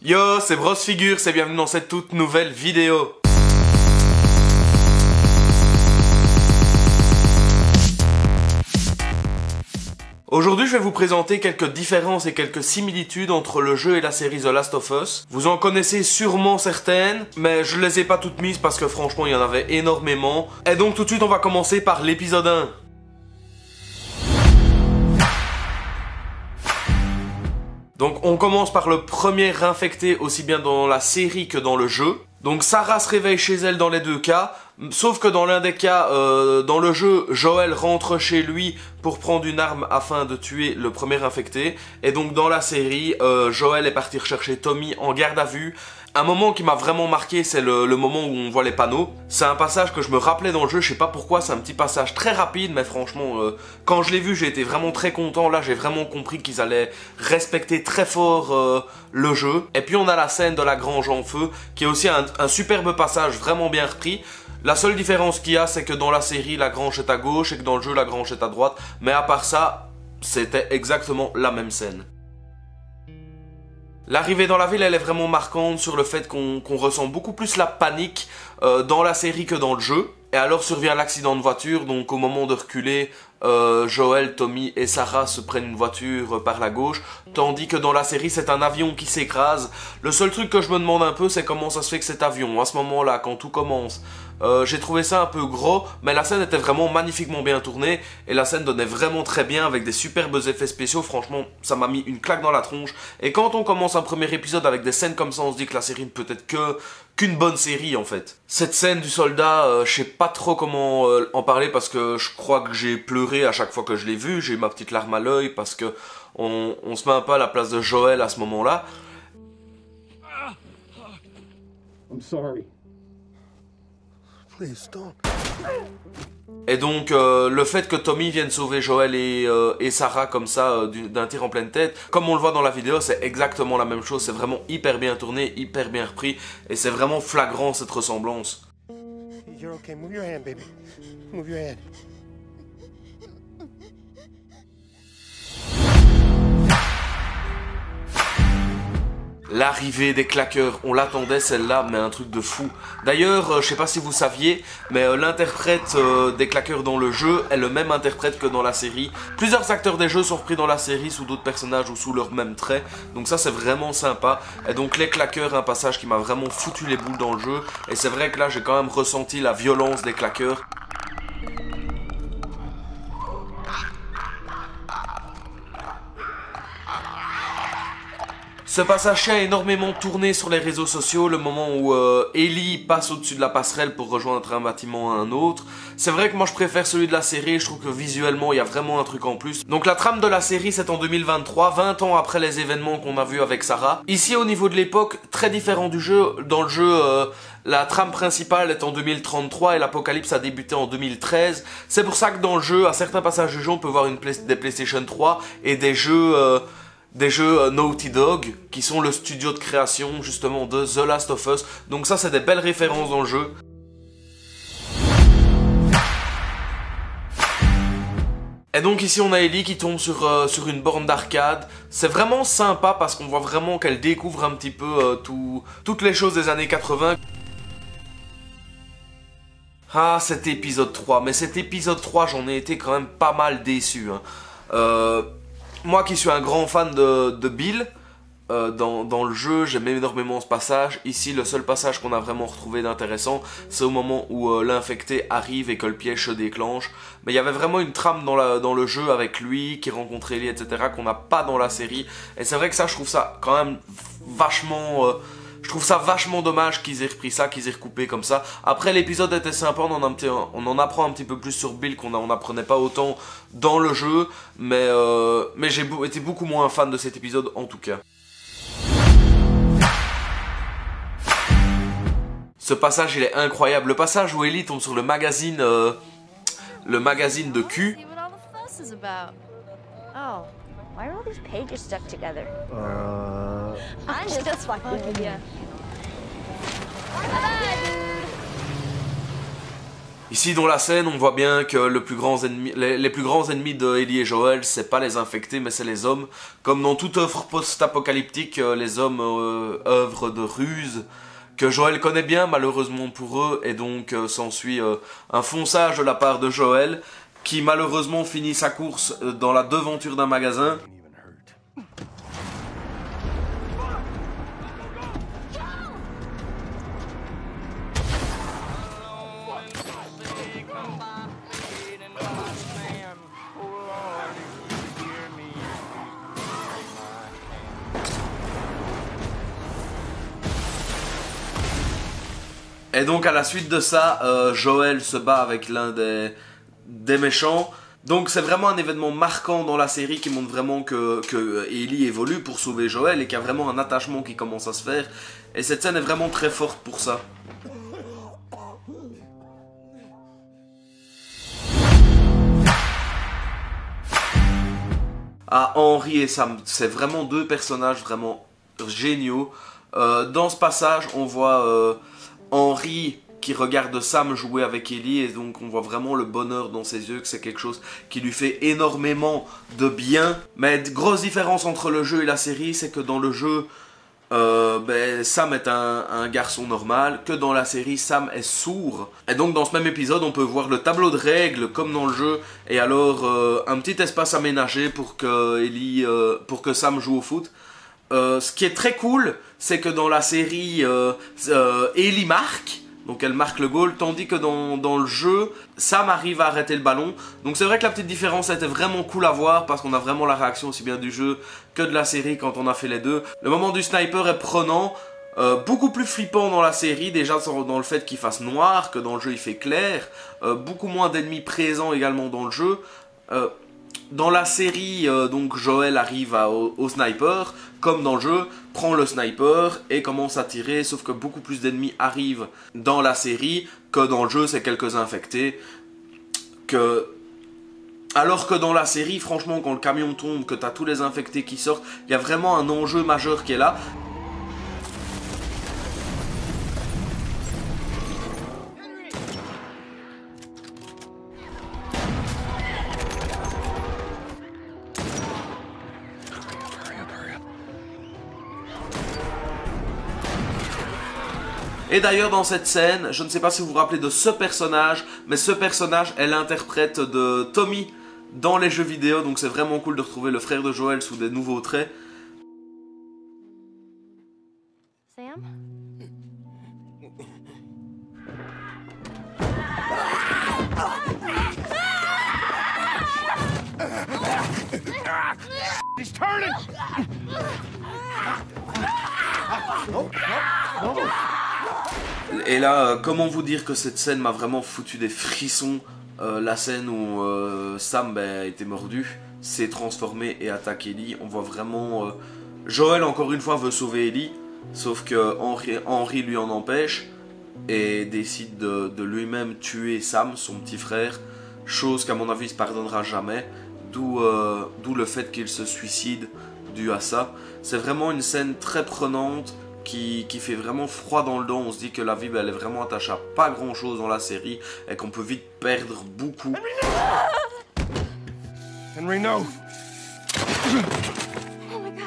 Yo, c'est Bros Figures et bienvenue dans cette toute nouvelle vidéo. Aujourd'hui, je vais vous présenter quelques différences et quelques similitudes entre le jeu et la série The Last of Us. Vous en connaissez sûrement certaines, mais je les ai pas toutes mises parce que franchement, il y en avait énormément. Et donc tout de suite, on va commencer par l'épisode 1. Donc on commence par le premier infecté aussi bien dans la série que dans le jeu. Donc Sarah se réveille chez elle dans les deux cas, sauf que dans l'un des cas, dans le jeu, Joel rentre chez lui pour prendre une arme afin de tuer le premier infecté. Et donc dans la série, Joel est parti rechercher Tommy en garde à vue. Un moment qui m'a vraiment marqué, c'est le moment où on voit les panneaux. C'est un passage que je me rappelais dans le jeu, je sais pas pourquoi, c'est un petit passage très rapide, mais franchement, quand je l'ai vu, j'ai été vraiment très content. Là, j'ai vraiment compris qu'ils allaient respecter très fort le jeu. Et puis on a la scène de la grange en feu, qui est aussi un superbe passage, vraiment bien repris. La seule différence qu'il y a, c'est que dans la série, la grange est à gauche et que dans le jeu, la grange est à droite. Mais à part ça, c'était exactement la même scène. L'arrivée dans la ville, elle est vraiment marquante sur le fait qu'on ressent beaucoup plus la panique dans la série que dans le jeu. Et alors survient l'accident de voiture, donc au moment de reculer, Joel, Tommy et Sarah se prennent une voiture par la gauche, tandis que dans la série c'est un avion qui s'écrase. Le seul truc que je me demande un peu, c'est comment ça se fait que cet avion, à ce moment-là, quand tout commence, j'ai trouvé ça un peu gros, mais la scène était vraiment magnifiquement bien tournée, et la scène donnait vraiment très bien, avec des superbes effets spéciaux. Franchement, ça m'a mis une claque dans la tronche. Et quand on commence un premier épisode avec des scènes comme ça, on se dit que la série ne peut être qu'une bonne série en fait. Cette scène du soldat, je sais pas trop comment en parler parce que je crois que j'ai pleuré à chaque fois que je l'ai vu. J'ai eu ma petite larme à l'œil parce que on se met un peu à la place de Joel à ce moment-là. I'm sorry. Please don't. Et donc le fait que Tommy vienne sauver Joel et Sarah comme ça d'un tir en pleine tête, comme on le voit dans la vidéo, c'est exactement la même chose. C'est vraiment hyper bien tourné, hyper bien repris, et c'est vraiment flagrant cette ressemblance. You're okay. Move your hand, baby. Move your hand. L'arrivée des claqueurs, on l'attendait celle-là, mais un truc de fou. D'ailleurs, je sais pas si vous saviez, mais l'interprète des claqueurs dans le jeu est le même interprète que dans la série. Plusieurs acteurs des jeux sont repris dans la série sous d'autres personnages ou sous leur même trait, donc ça c'est vraiment sympa. Et donc les claqueurs, un passage qui m'a vraiment foutu les boules dans le jeu, et c'est vrai que là j'ai quand même ressenti la violence des claqueurs. Ce passage a énormément tourné sur les réseaux sociaux, le moment où Ellie passe au-dessus de la passerelle pour rejoindre un bâtiment à un autre. C'est vrai que moi je préfère celui de la série, je trouve que visuellement il y a vraiment un truc en plus. Donc la trame de la série c'est en 2023, 20 ans après les événements qu'on a vus avec Sarah. Ici au niveau de l'époque, très différent du jeu. Dans le jeu, la trame principale est en 2033 et l'apocalypse a débuté en 2013. C'est pour ça que dans le jeu, à certains passages du jeu, on peut voir des PlayStation 3 et des jeux Naughty Dog, qui sont le studio de création justement de The Last of Us. Donc ça c'est des belles références dans le jeu. Et donc ici on a Ellie qui tombe sur une borne d'arcade. C'est vraiment sympa parce qu'on voit vraiment qu'elle découvre un petit peu toutes les choses des années 80. Ah, cet épisode 3, mais cet épisode 3 j'en ai été quand même pas mal déçu, hein. Moi qui suis un grand fan de Bill, dans le jeu, j'aime énormément ce passage. Ici, le seul passage qu'on a vraiment retrouvé d'intéressant, c'est au moment où l'infecté arrive et que le piège se déclenche. Mais il y avait vraiment une trame dans le jeu avec lui, qui rencontre Ellie, etc., qu'on n'a pas dans la série. Et c'est vrai que ça, je trouve ça quand même vachement... je trouve ça vachement dommage qu'ils aient repris ça, qu'ils aient recoupé comme ça. Après, l'épisode était sympa, on en apprend un petit peu plus sur Bill qu'on n'apprenait pas autant dans le jeu. Mais j'ai été beaucoup moins fan de cet épisode en tout cas. Ce passage, il est incroyable. Le passage où Ellie tombe sur le magazine de cul. Why are all these pages stuck together? I'm just fucking with you. Ici dans la scène, on voit bien que les plus grands ennemis de Ellie et Joel, c'est pas les infectés, mais c'est les hommes. Comme dans toute œuvre post-apocalyptique, les hommes œuvrent de ruse, que Joel connaît bien malheureusement pour eux, et donc s'ensuit un fonçage de la part de Joel, qui malheureusement finit sa course dans la devanture d'un magasin. Et donc à la suite de ça, Joel se bat avec l'un des méchants. Donc c'est vraiment un événement marquant dans la série qui montre vraiment que Ellie évolue pour sauver Joel et qu'il y a vraiment un attachement qui commence à se faire. Et cette scène est vraiment très forte pour ça. Ah, Henry et Sam, c'est vraiment deux personnages vraiment géniaux. Dans ce passage, on voit Henry qui regarde Sam jouer avec Ellie et donc on voit vraiment le bonheur dans ses yeux, que c'est quelque chose qui lui fait énormément de bien. Mais grosse différence entre le jeu et la série, c'est que dans le jeu, Sam est un garçon normal, que dans la série, Sam est sourd. Et donc dans ce même épisode, on peut voir le tableau de règles comme dans le jeu, et alors un petit espace aménagé pour que Sam joue au foot. Ce qui est très cool, c'est que dans la série, Ellie marque, donc elle marque le goal, tandis que dans le jeu, Sam arrive à arrêter le ballon. Donc c'est vrai que la petite différence était vraiment cool à voir, parce qu'on a vraiment la réaction aussi bien du jeu que de la série quand on a fait les deux. Le moment du sniper est prenant, beaucoup plus flippant dans la série, déjà dans le fait qu'il fasse noir, que dans le jeu il fait clair, beaucoup moins d'ennemis présents également dans le jeu. Dans la série, donc Joel arrive au sniper, comme dans le jeu, prend le sniper et commence à tirer, sauf que beaucoup plus d'ennemis arrivent dans la série que dans le jeu, c'est quelques infectés. Alors que dans la série, franchement, quand le camion tombe, que tu as tous les infectés qui sortent, il y a vraiment un enjeu majeur qui est là. Et d'ailleurs dans cette scène, je ne sais pas si vous vous rappelez de ce personnage, mais ce personnage est l'interprète de Tommy dans les jeux vidéo, donc c'est vraiment cool de retrouver le frère de Joel sous des nouveaux traits. Sam? He's turning! Et là, comment vous dire que cette scène m'a vraiment foutu des frissons. La scène où Sam a été mordu, s'est transformé et attaque Ellie. On voit vraiment... Joel, encore une fois, veut sauver Ellie, sauf que Henry lui en empêche et décide de lui-même tuer Sam, son petit frère. Chose qu'à mon avis, il se pardonnera jamais. D'où le fait qu'il se suicide dû à ça. C'est vraiment une scène très prenante qui fait vraiment froid dans le dos. On se dit que la vie elle est vraiment attachée à pas grand chose dans la série et qu'on peut vite perdre beaucoup. Henry, no! Oh my god.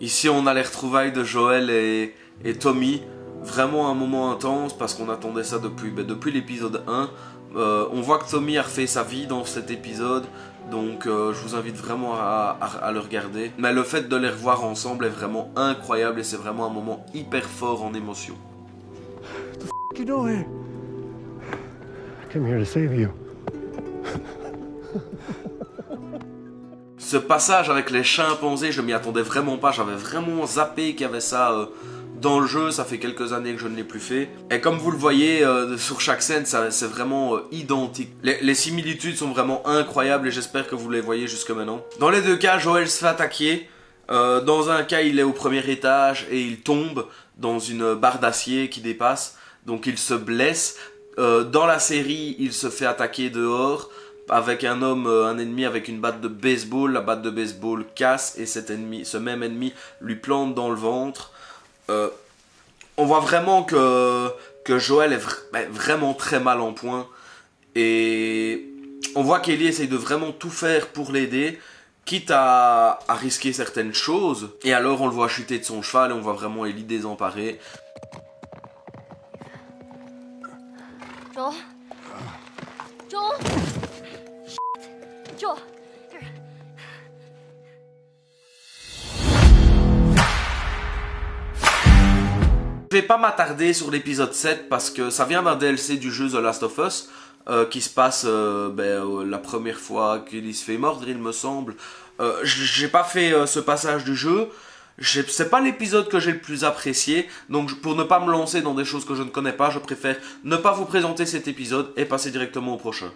Ici on a les retrouvailles de Joel et Tommy. Vraiment un moment intense parce qu'on attendait ça depuis l'épisode 1. On voit que Tommy a refait sa vie dans cet épisode, donc je vous invite vraiment à le regarder. Mais le fait de les revoir ensemble est vraiment incroyable et c'est vraiment un moment hyper fort en émotion. What you doing? I came here to save you. Ce passage avec les chimpanzés, je m'y attendais vraiment pas, j'avais vraiment zappé qu'il y avait ça dans le jeu, ça fait quelques années que je ne l'ai plus fait. Et comme vous le voyez, sur chaque scène, c'est vraiment identique. Les similitudes sont vraiment incroyables et j'espère que vous les voyez jusque maintenant. Dans les deux cas, Joel se fait attaquer. Dans un cas, il est au premier étage et il tombe dans une barre d'acier qui dépasse. Donc il se blesse. Dans la série, il se fait attaquer dehors avec un ennemi avec une batte de baseball. La batte de baseball casse et ce même ennemi lui plante dans le ventre. On voit vraiment que Joel est vraiment très mal en point. Et on voit qu'Ellie essaye de vraiment tout faire pour l'aider, quitte à risquer certaines choses. Et alors on le voit chuter de son cheval et on voit vraiment Ellie désemparée. Joel? Joel? Joel. Je vais pas m'attarder sur l'épisode 7 parce que ça vient d'un DLC du jeu The Last of Us qui se passe la première fois qu'Ellie se fait mordre, il me semble. J'ai pas fait ce passage du jeu. C'est pas l'épisode que j'ai le plus apprécié, donc pour ne pas me lancer dans des choses que je ne connais pas, je préfère ne pas vous présenter cet épisode et passer directement au prochain.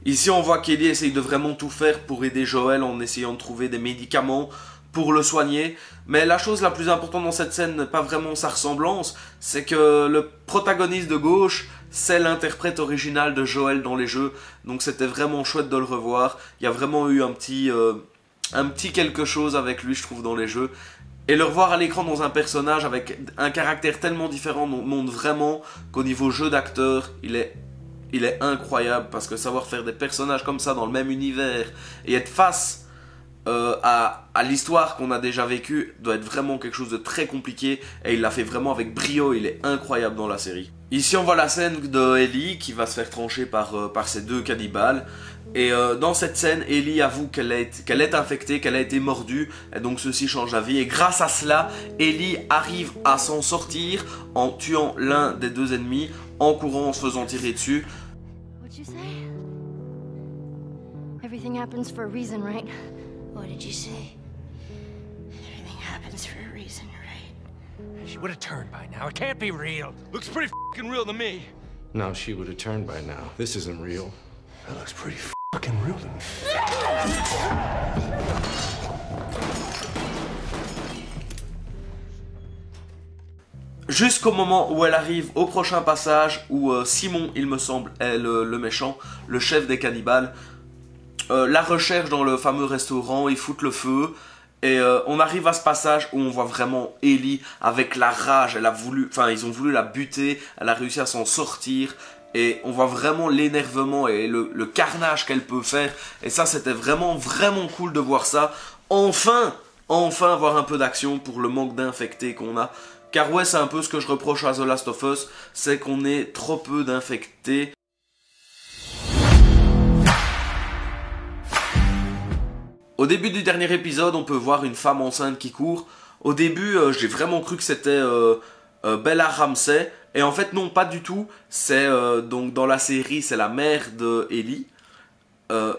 Ici on voit qu'Ellie essaye de vraiment tout faire pour aider Joel en essayant de trouver des médicaments pour le soigner. Mais la chose la plus importante dans cette scène n'est pas vraiment sa ressemblance, c'est que le protagoniste de gauche, c'est l'interprète original de Joel dans les jeux. Donc c'était vraiment chouette de le revoir. Il y a vraiment eu un petit quelque chose avec lui, je trouve, dans les jeux. Et le revoir à l'écran dans un personnage avec un caractère tellement différent montre vraiment qu'au niveau jeu d'acteur, il est incroyable. Parce que savoir faire des personnages comme ça dans le même univers et être face à l'histoire qu'on a déjà vécue doit être vraiment quelque chose de très compliqué. Et il l'a fait vraiment avec brio, il est incroyable dans la série. Ici on voit la scène de Ellie qui va se faire trancher par ces deux cannibales. Et dans cette scène, Ellie avoue qu'elle est infectée, qu'elle a été mordue, et donc ceci change la vie. Et grâce à cela, Ellie arrive à s'en sortir en tuant l'un des deux ennemis, en courant, en se faisant tirer dessus. What'd you say? Everything happens for a reason, right? What did you say? Everything happens for a reason, right? She would have turned by now. It can't be real. Looks pretty fucking real to me. No, she would have turned by now. This isn't real. That looks pretty fucking real to me. Jusqu'au moment où elle arrive au prochain passage où Simon, il me semble, est le méchant, le chef des cannibales, la recherche dans le fameux restaurant, ils foutent le feu. Et on arrive à ce passage où on voit vraiment Ellie avec la rage. Ils ont voulu la buter, elle a réussi à s'en sortir. Et on voit vraiment l'énervement et le carnage qu'elle peut faire. Et ça, c'était vraiment cool de voir ça. Enfin avoir un peu d'action pour le manque d'infectés qu'on a. Car ouais, c'est un peu ce que je reproche à The Last of Us, c'est qu'on ait trop peu d'infectés. Au début du dernier épisode, on peut voir une femme enceinte qui court. Au début, j'ai vraiment cru que c'était Bella Ramsey. Et en fait, non, pas du tout. C'est donc dans la série, c'est la mère de Ellie.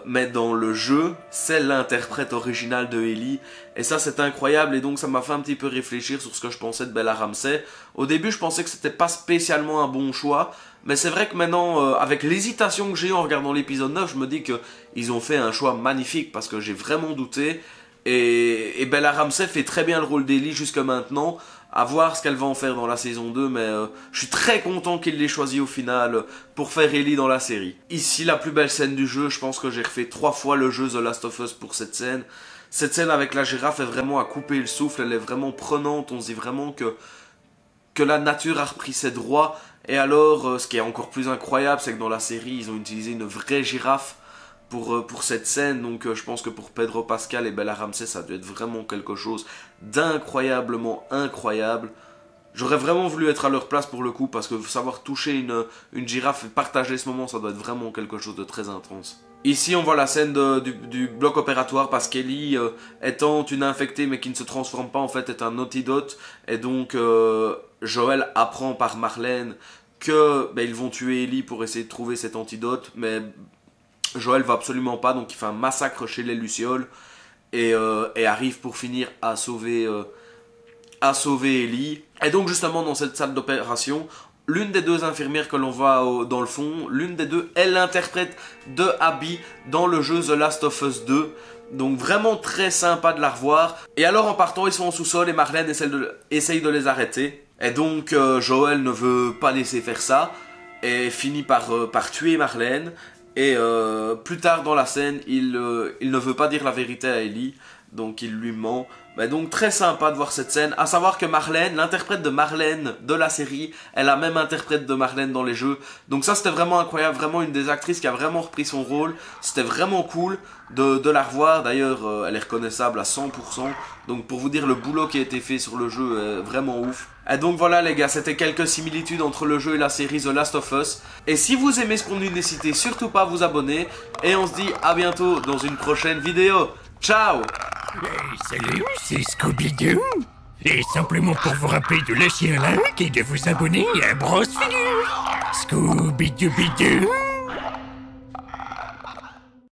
Mais dans le jeu, c'est l'interprète original de Ellie. Et ça, c'est incroyable. Et donc, ça m'a fait un petit peu réfléchir sur ce que je pensais de Bella Ramsey. Au début, je pensais que c'était pas spécialement un bon choix. Mais c'est vrai que maintenant, avec l'hésitation que j'ai eue en regardant l'épisode 9, je me dis qu'ils ont fait un choix magnifique. Parce que j'ai vraiment douté. Et Bella Ramsey fait très bien le rôle d'Ellie jusque maintenant. À voir ce qu'elle va en faire dans la saison 2, mais je suis très content qu'il l'ait choisi au final pour faire Ellie dans la série. Ici, la plus belle scène du jeu, je pense que j'ai refait 3 fois le jeu The Last of Us pour cette scène. Cette scène avec la girafe est vraiment à couper le souffle, elle est vraiment prenante, on se dit vraiment que la nature a repris ses droits. Et alors, ce qui est encore plus incroyable, c'est que dans la série, ils ont utilisé une vraie girafe pour cette scène, donc je pense que pour Pedro Pascal et Bella Ramsey, ça doit être vraiment quelque chose d'incroyablement incroyable. J'aurais vraiment voulu être à leur place pour le coup, parce que savoir toucher une girafe et partager ce moment, ça doit être vraiment quelque chose de très intense. Ici, on voit la scène du bloc opératoire, parce qu'Ellie, étant une infectée mais qui ne se transforme pas, en fait, est un antidote. Et donc, Joel apprend par Marlène que ils vont tuer Ellie pour essayer de trouver cet antidote, mais Joel va absolument pas, donc il fait un massacre chez les Lucioles et arrive pour finir à sauver Ellie. Et donc justement dans cette salle d'opération, l'une des deux infirmières que l'on voit dans le fond, l'une des deux est l'interprète de Abby dans le jeu The Last of Us 2. Donc vraiment très sympa de la revoir. Et alors en partant, ils sont en sous-sol et Marlène essaye de les arrêter. Et donc Joel ne veut pas laisser faire ça et finit par tuer Marlène. Et plus tard dans la scène, il ne veut pas dire la vérité à Ellie. donc il lui ment. Mais donc très sympa de voir cette scène, à savoir que Marlène, l'interprète de Marlène de la série, est la même interprète de Marlène dans les jeux. Donc ça c'était vraiment incroyable, vraiment une des actrices qui a vraiment repris son rôle. C'était vraiment cool de la revoir, d'ailleurs elle est reconnaissable à 100%. Donc pour vous dire le boulot qui a été fait sur le jeu est vraiment ouf. Et donc voilà les gars, c'était quelques similitudes entre le jeu et la série The Last of Us. Et si vous aimez ce contenu, n'hésitez surtout pas à vous abonner. Et on se dit à bientôt dans une prochaine vidéo. Ciao! Hey, salut, c'est Scooby-Doo. Et simplement pour vous rappeler de lâcher un like et de vous abonner à Brosse Figure. Scooby-Doo-Bidoo.